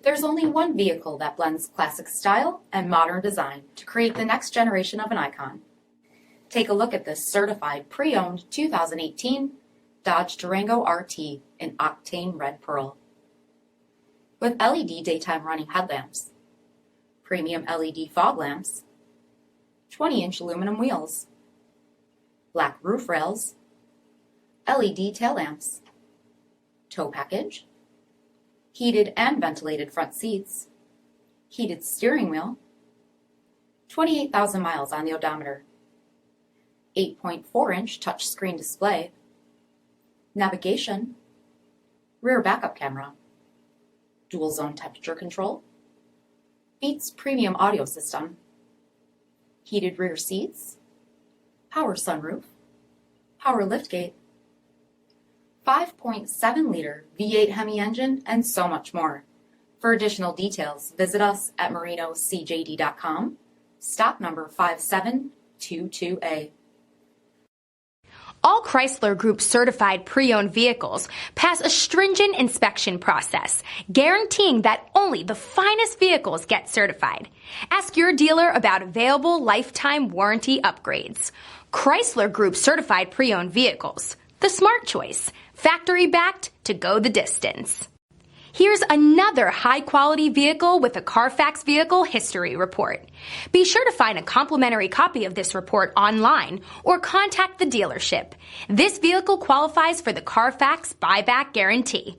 There's only one vehicle that blends classic style and modern design to create the next generation of an icon. Take a look at this certified pre-owned 2018 Dodge Durango RT in Octane Red Pearl. With LED daytime running headlamps, premium LED fog lamps, 20-inch aluminum wheels, black roof rails, LED tail lamps, tow package, heated and ventilated front seats, heated steering wheel, 28,000 miles on the odometer, 8.4-inch touchscreen display, navigation, rear backup camera, dual zone temperature control, Beats premium audio system, heated rear seats, power sunroof, power liftgate, 5.7-liter V8 Hemi engine, and so much more. For additional details, visit us at marinocjd.com, stock number 5722A. All Chrysler Group certified pre-owned vehicles pass a stringent inspection process, guaranteeing that only the finest vehicles get certified. Ask your dealer about available lifetime warranty upgrades. Chrysler Group certified pre-owned vehicles, the smart choice, factory backed to go the distance. Here's another high-quality vehicle with a CARFAX vehicle history report. Be sure to find a complimentary copy of this report online or contact the dealership. This vehicle qualifies for the CARFAX buyback guarantee.